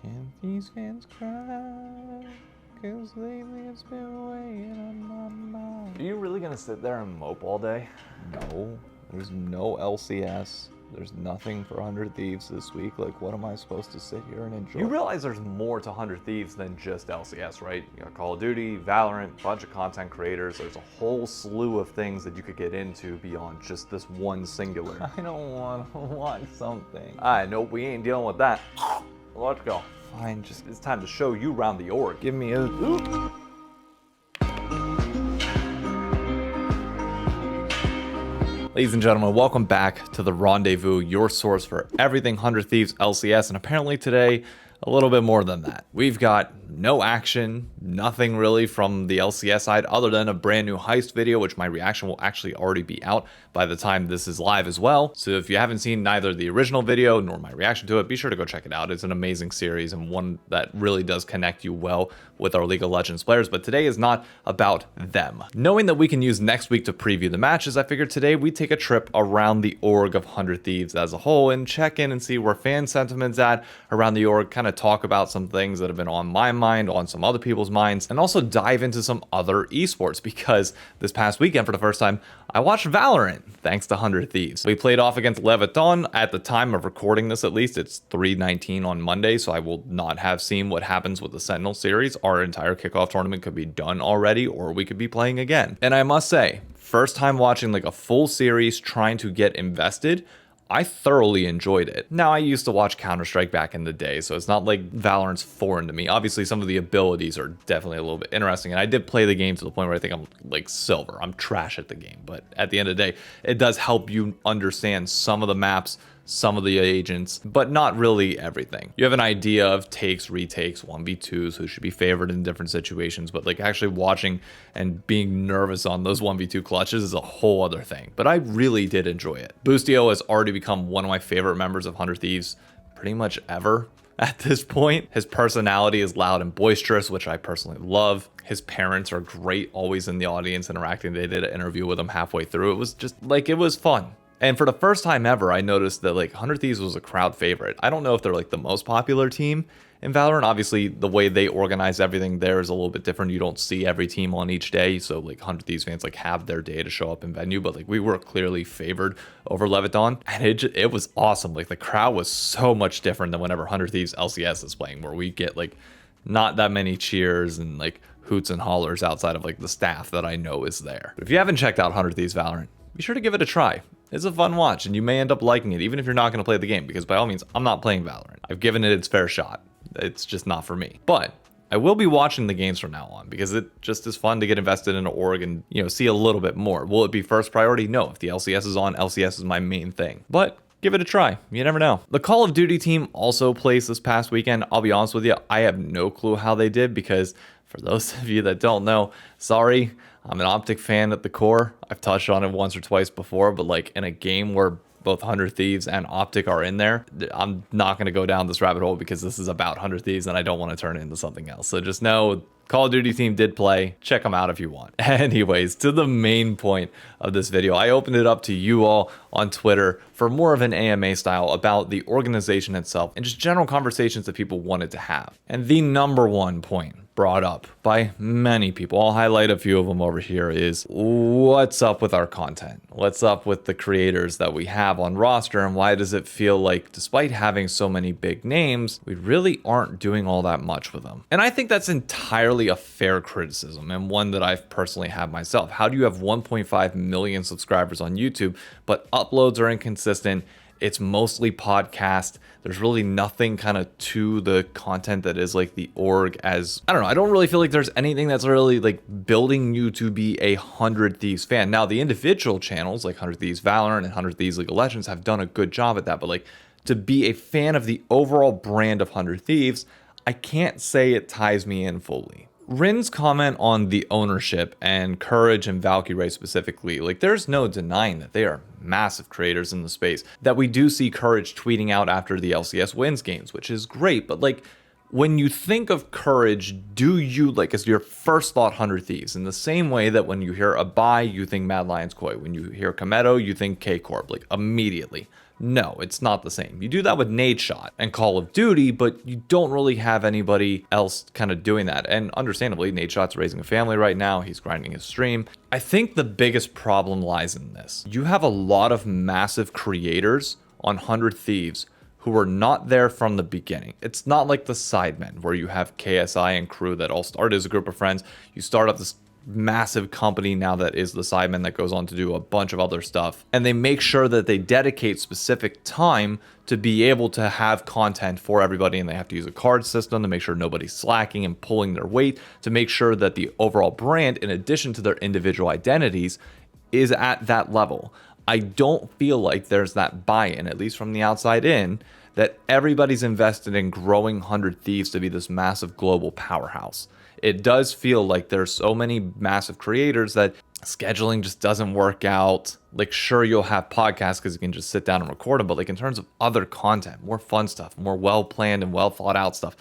And these fans cry, 'cause lately it's been weighing on my mind. Are you really gonna sit there and mope all day? No, there's no LCS. There's nothing for 100 Thieves this week. Like, what am I supposed to sit here and enjoy? You realize there's more to 100 Thieves than just LCS, right? You got Call of Duty, Valorant, bunch of content creators. There's a whole slew of things that you could get into beyond just this one singular. I don't want to watch something. Alright, nope, we ain't dealing with that. Let's go. Fine, just It's time to show you around the org. give me a... Ladies and gentlemen, welcome back to the Rendezvous, your source for everything 100 Thieves LCS, and apparently today, a little bit more than that. We've got no action, nothing really from the LCS side other than a brand new heist video, which my reaction will actually already be out by the time this is live as well. So if you haven't seen neither the original video nor my reaction to it, be sure to go check it out. It's an amazing series and one that really does connect you well with our League of Legends players, but today is not about them. Knowing that we can use next week to preview the matches, I figured today we'd take a trip around the org of 100 Thieves as a whole and check in and see where fan sentiment's at around the org, kind of talk about some things that have been on my mind, on some other people's minds, and also dive into some other esports, because this past weekend, for the first time, I watched Valorant, thanks to 100 Thieves. We played off against Leviton. At the time of recording this, at least, it's 3:19 on Monday, so I will not have seen what happens with the Sentinel series. Our entire kickoff tournament could be done already, or we could be playing again. And I must say, first time watching like a full series, trying to get invested, I thoroughly enjoyed it. Now, I used to watch Counter-Strike back in the day, so it's not like Valorant's foreign to me. Obviously, some of the abilities are definitely a little bit interesting, and I did play the game to the point where I think I'm like silver. I'm trash at the game, but at the end of the day, it does help you understand some of the maps, some of the agents, but not really everything. You have an idea of takes, retakes, 1v2s, who should be favored in different situations, but like actually watching and being nervous on those 1v2 clutches is a whole other thing. But I really did enjoy it. Boostio has already become one of my favorite members of 100 Thieves pretty much ever at this point. His personality is loud and boisterous, which I personally love. His parents are great, always in the audience interacting. They did an interview with him halfway through. It was just like, it was fun. And for the first time ever, I noticed that like 100 Thieves was a crowd favorite. I don't know if they're like the most popular team in Valorant. Obviously, the way they organize everything there is a little bit different. You don't see every team on each day. So like 100 Thieves fans like have their day to show up in venue, but like we were clearly favored over Leviton, and it was awesome. Like the crowd was so much different than whenever 100 Thieves LCS is playing, where we get like not that many cheers and like hoots and hollers outside of like the staff that I know is there. But if you haven't checked out 100 Thieves Valorant, be sure to give it a try. It's a fun watch, and you may end up liking it, even if you're not going to play the game, because by all means, I'm not playing Valorant. I've given it its fair shot. It's just not for me. But I will be watching the games from now on, because it just is fun to get invested in an org and, you know, see a little bit more. Will it be first priority? No. If the LCS is on, LCS is my main thing. But give it a try. You never know. The Call of Duty team also plays this past weekend. I'll be honest with you, I have no clue how they did, because for those of you that don't know, sorry, I'm an Optic fan at the core. I've touched on it once or twice before, but like in a game where both 100 Thieves and Optic are in there, I'm not going to go down this rabbit hole, because this is about 100 Thieves and I don't want to turn it into something else. So just know Call of Duty team did play. Check them out if you want. Anyways, to the main point of this video, I opened it up to you all on Twitter for more of an AMA style about the organization itself and just general conversations that people wanted to have. And the number one point brought up by many people, I'll highlight a few of them over here, is what's up with our content? What's up with the creators that we have on roster, and why does it feel like, despite having so many big names, we really aren't doing all that much with them? And I think that's entirely a fair criticism, and one that I've personally had myself. How do you have 1.5 million subscribers on YouTube, but uploads are inconsistent? It's mostly podcast. There's really nothing kind of to the content that is like the org, as I don't know. I don't really feel like there's anything that's really like building you to be a 100 Thieves fan. Now, the individual channels like 100 Thieves Valorant and 100 Thieves League of Legends have done a good job at that. But like to be a fan of the overall brand of 100 Thieves, I can't say it ties me in fully. Rin's comment on the ownership and Courage and Valkyrie specifically, like there's no denying that they are massive creators in the space. That we do see Courage tweeting out after the LCS wins games, which is great, but like when you think of Courage, do you like as your first thought 100 Thieves? In the same way that when you hear Abai, you think Mad Lions Koi. When you hear Kometo, you think K Corp, like immediately. No, it's not the same. You do that with Nadeshot and Call of Duty, but you don't really have anybody else kind of doing that. And understandably, Nadeshot's raising a family right now. He's grinding his stream. I think the biggest problem lies in this. You have a lot of massive creators on 100 Thieves who are not there from the beginning. It's not like the Sidemen, where you have KSI and crew that all started as a group of friends. You start up this massive company now that is the Sidemen that goes on to do a bunch of other stuff, and they make sure that they dedicate specific time to be able to have content for everybody, and they have to use a card system to make sure nobody's slacking and pulling their weight, to make sure that the overall brand, in addition to their individual identities, is at that level. I don't feel like there's that buy-in, at least from the outside in, that everybody's invested in growing 100 Thieves to be this massive global powerhouse. It does feel like there's so many massive creators that scheduling just doesn't work out. Like, sure, you'll have podcasts because you can just sit down and record them, but like in terms of other content, more fun stuff, more well-planned and well-thought-out stuff,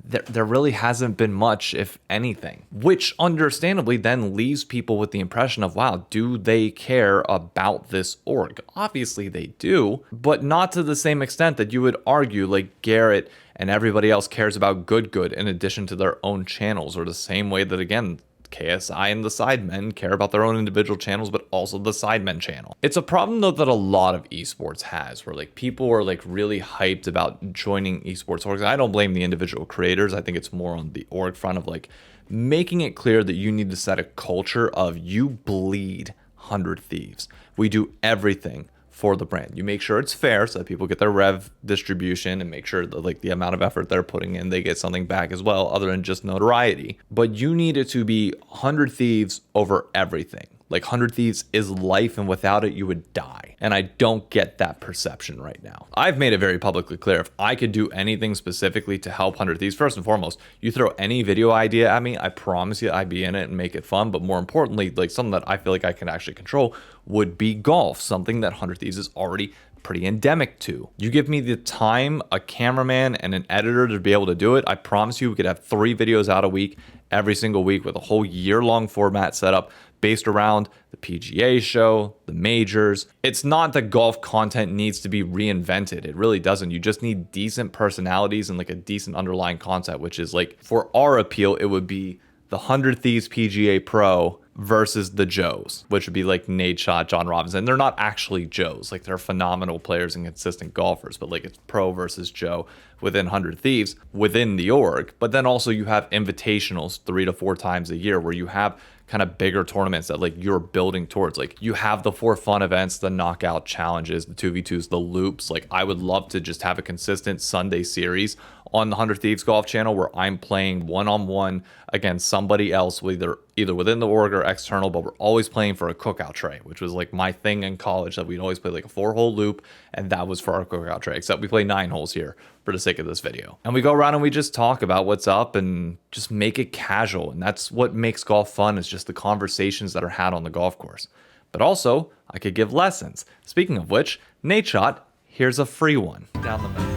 there really hasn't been much, if anything, which understandably then leaves people with the impression of, wow, do they care about this org? Obviously they do, but not to the same extent that you would argue like Garrett and everybody else cares about good in addition to their own channels, or the same way that, again, KSI and the Sidemen care about their own individual channels, but also the Sidemen channel. It's a problem though that a lot of esports has, where like people are like really hyped about joining esports orgs. I don't blame the individual creators. I think it's more on the org front of like making it clear that you need to set a culture of you bleed 100 Thieves. We do everything for the brand. You make sure it's fair so that people get their rev distribution, and make sure that like the amount of effort they're putting in, they get something back as well, other than just notoriety. But you need it to be 100 Thieves over everything. Like 100 Thieves is life, and without it, you would die. And I don't get that perception right now. I've made it very publicly clear, if I could do anything specifically to help 100 Thieves, first and foremost, you throw any video idea at me, I promise you I'd be in it and make it fun. But more importantly, like something that I feel like I can actually control would be golf, something that 100 Thieves is already pretty endemic to. You give me the time, a cameraman, and an editor to be able to do it, I promise you we could have 3 videos out a week, every single week, with a whole year-long format set up based around the PGA show, the majors. It's not that golf content needs to be reinvented. It really doesn't. You just need decent personalities and like a decent underlying concept, which is like, for our appeal, it would be the 100 Thieves PGA Pro versus the Joes, which would be like Nadeshot, John Robinson. They're not actually Joes. Like, they're phenomenal players and consistent golfers, but like it's pro versus Joe within 100 Thieves within the org. But then also you have invitationals 3 to 4 times a year, where you have kind of bigger tournaments that like you're building towards. Like, you have the 4 fun events, the knockout challenges, the 2v2s, the loops. Like, I would love to just have a consistent Sunday series on the 100 Thieves golf channel where I'm playing one-on-one against somebody else, either within the org or external, but we're always playing for a cookout tray, which was like my thing in college, that we'd always play like a 4-hole loop, and that was for our cookout tray, except we play 9 holes here for the sake of this video. And we go around and we just talk about what's up and just make it casual. And that's what makes golf fun, is just the conversations that are had on the golf course. But also, I could give lessons. Speaking of which, Nadeshot, here's a free one. Down the middle.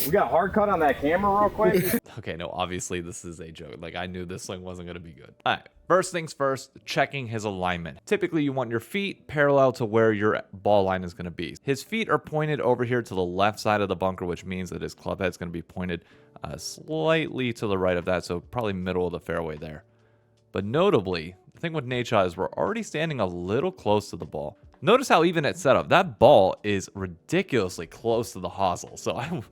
We got a hard cut on that camera real quick. Okay, no, obviously this is a joke. Like, I knew this swing wasn't going to be good. All right, first things first, checking his alignment. Typically, you want your feet parallel to where your ball line is going to be. His feet are pointed over here to the left side of the bunker, which means that his club head is going to be pointed slightly to the right of that, so probably middle of the fairway there. But notably, the thing with Nadeshot is we're already standing a little close to the ball. Notice how even it's set up. That ball is ridiculously close to the hosel. So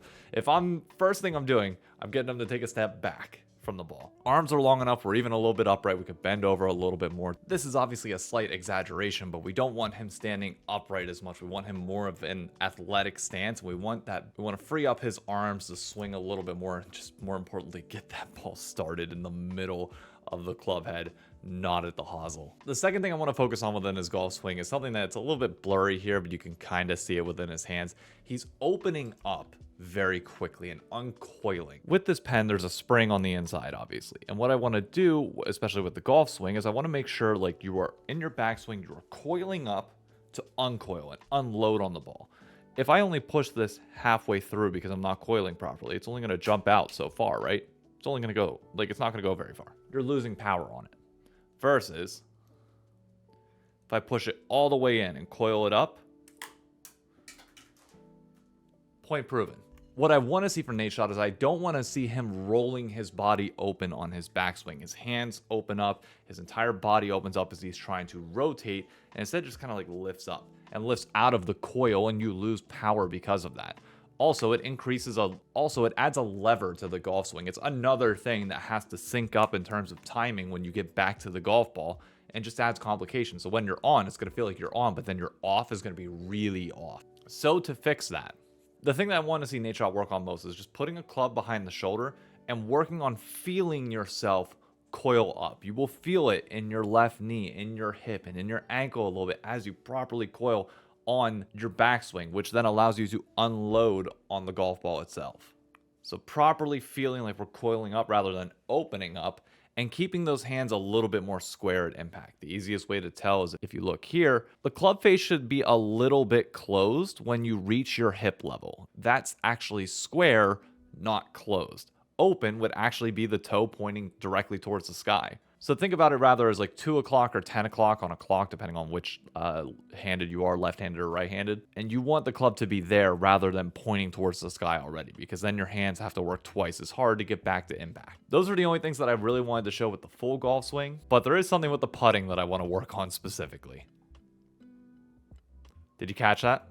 first thing I'm doing, I'm getting him to take a step back from the ball. Arms are long enough, we're even a little bit upright. We could bend over a little bit more. This is obviously a slight exaggeration, but we don't want him standing upright as much. We want him more of an athletic stance. We want to free up his arms to swing a little bit more, and just more importantly, get that ball started in the middle of the club head, not at the hosel. The second thing I want to focus on within his golf swing is something that's a little bit blurry here, but you can kind of see it within his hands. He's opening up very quickly and uncoiling. With this pen, there's a spring on the inside, obviously. And what I want to do, especially with the golf swing, is I want to make sure like you are in your backswing, you are coiling up to uncoil and unload on the ball. If I only push this halfway through because I'm not coiling properly, it's only going to jump out so far, right? It's only going to go, like, it's not going to go very far. You're losing power on it. Versus if I push it all the way in and coil it up, point proven. What I want to see from Nadeshot is I don't want to see him rolling his body open on his backswing. His hands open up, his entire body opens up as he's trying to rotate, and instead just kind of like lifts up and lifts out of the coil, and you lose power because of that. Also, it adds a lever to the golf swing. It's another thing that has to sync up in terms of timing when you get back to the golf ball, and just adds complications. So when you're on, it's going to feel like you're on, but then your off is going to be really off. So to fix that, the thing that I want to see Nadeshot work on most is just putting a club behind the shoulder and working on feeling yourself coil up. You will feel it in your left knee, in your hip, and in your ankle a little bit as you properly coil on your backswing, which then allows you to unload on the golf ball itself. So properly feeling like we're coiling up rather than opening up, and keeping those hands a little bit more square at impact. The easiest way to tell is if you look here, the club face should be a little bit closed when you reach your hip level. That's actually square, not closed. Open would actually be the toe pointing directly towards the sky. So think about it rather as like 2 o'clock or 10 o'clock on a clock, depending on which handed you are, left-handed or right-handed. And you want the club to be there rather than pointing towards the sky already, because then your hands have to work twice as hard to get back to impact. Those are the only things that I really wanted to show with the full golf swing, but there is something with the putting that I want to work on specifically. Did you catch that?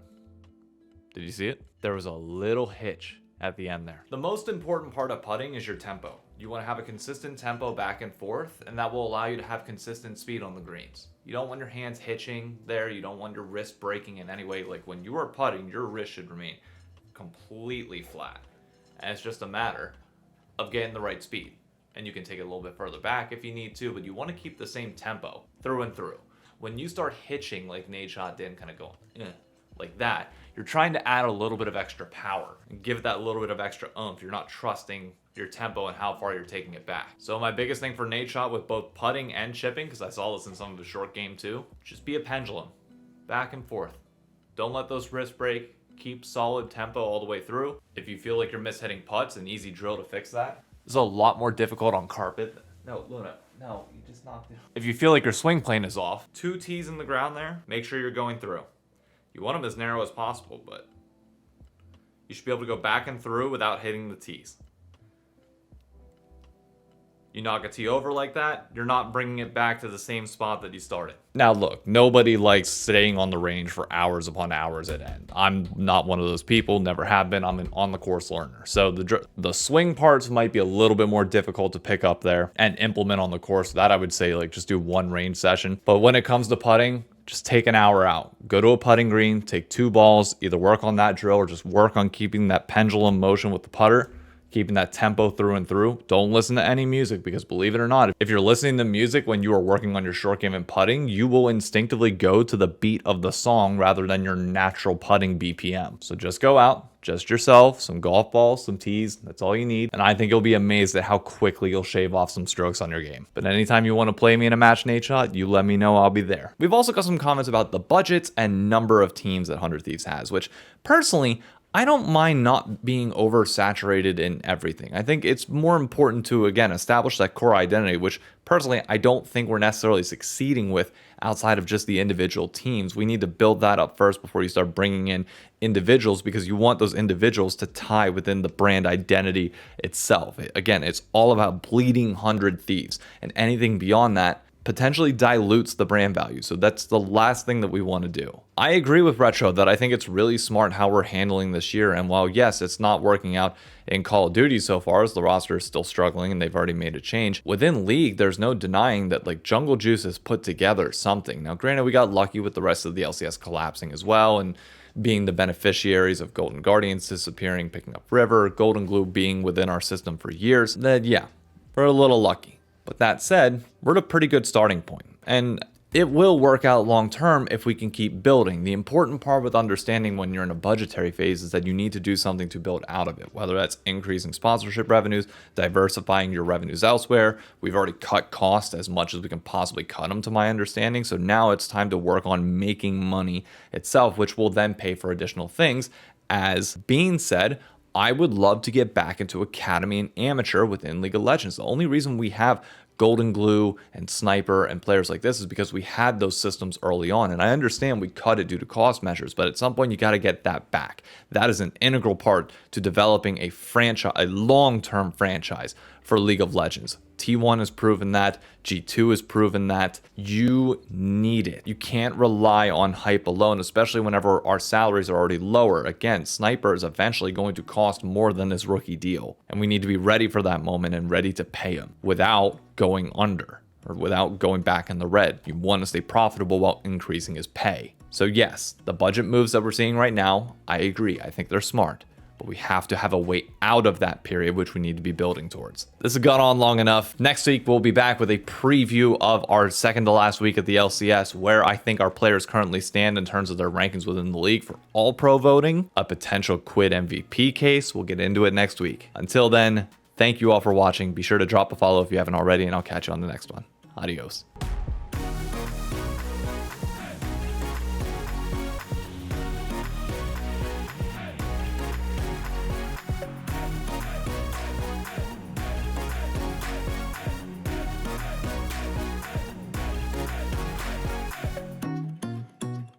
Did you see it? There was a little hitch at the end there. The most important part of putting is your tempo. You want to have a consistent tempo back and forth, and that will allow you to have consistent speed on the greens. You don't want your hands hitching there. You don't want your wrist breaking in any way. Like when you are putting, your wrist should remain completely flat. And it's just a matter of getting the right speed. And you can take it a little bit further back if you need to, but you want to keep the same tempo through and through. When you start hitching like Nadeshot did and kind of going like that, you're trying to add a little bit of extra power and give that little bit of extra oomph. You're not trusting your tempo and how far you're taking it back. So my biggest thing for Nadeshot with both putting and chipping, because I saw this in some of the short game too, just be a pendulum, back and forth. Don't let those wrists break. Keep solid tempo all the way through. If you feel like you're mishitting putts, an easy drill to fix that. This is a lot more difficult on carpet. No, Luna, no, you just knocked it. If you feel like your swing plane is off, 2 tees in the ground there, make sure you're going through. You want them as narrow as possible, but you should be able to go back and through without hitting the tees. You knock a tee over like that, you're not bringing it back to the same spot that you started. Now look, nobody likes staying on the range for hours upon hours at end. I'm not one of those people, never have been. I'm an on-the-course learner. So the swing parts might be a little bit more difficult to pick up there and implement on the course. That I would say like just do 1 range session. But when it comes to putting, just take an hour out. Go to a putting green, take 2 balls, either work on that drill or just work on keeping that pendulum motion with the putter, keeping that tempo through and through. Don't listen to any music, because believe it or not, if you're listening to music when you are working on your short game and putting, you will instinctively go to the beat of the song rather than your natural putting BPM. So just go out, just yourself, some golf balls, some tees, that's all you need. And I think you'll be amazed at how quickly you'll shave off some strokes on your game. But anytime you want to play me in a match, Nadeshot, you let me know, I'll be there. We've also got some comments about the budgets and number of teams that 100 Thieves has, which personally, I don't mind not being oversaturated in everything. I think it's more important to, again, establish that core identity, which personally, I don't think we're necessarily succeeding with outside of just the individual teams. We need to build that up first before you start bringing in individuals, because you want those individuals to tie within the brand identity itself. Again, it's all about bleeding 100 Thieves, and anything beyond that potentially dilutes the brand value. So that's the last thing that we want to do. I agree with Retro that I think it's really smart how we're handling this year. And while yes, it's not working out in Call of Duty so far, as the roster is still struggling and they've already made a change, within League, there's no denying that like Jungle Juice has put together something. Now, granted, we got lucky with the rest of the LCS collapsing as well, and being the beneficiaries of Golden Guardians disappearing, picking up River, Golden Glue being within our system for years, then yeah, we're a little lucky. But that said, we're at a pretty good starting point, and it will work out long term if we can keep building. The important part with understanding when you're in a budgetary phase is that you need to do something to build out of it, whether that's increasing sponsorship revenues, diversifying your revenues elsewhere. We've already cut costs as much as we can possibly cut them, to my understanding. So now it's time to work on making money itself, which will then pay for additional things. As being said, I would love to get back into Academy and Amateur within League of Legends. The only reason we have Golden Glue and Sniper and players like this is because we had those systems early on. And I understand we cut it due to cost measures, but at some point you got to get that back. That is an integral part to developing a franchise, a long-term franchise for League of Legends. T1 has proven that. G2 has proven that. You need it. You can't rely on hype alone, especially whenever our salaries are already lower. Again, Sniper is eventually going to cost more than his rookie deal. And we need to be ready for that moment and ready to pay him without going under or without going back in the red. You want to stay profitable while increasing his pay. So yes, the budget moves that we're seeing right now, I agree. I think they're smart. But we have to have a way out of that period, which we need to be building towards. This has gone on long enough. Next week, we'll be back with a preview of our second to last week at the LCS, where I think our players currently stand in terms of their rankings within the league for all pro voting, a potential Quid MVP case. We'll get into it next week. Until then, thank you all for watching. Be sure to drop a follow if you haven't already, and I'll catch you on the next one. Adios.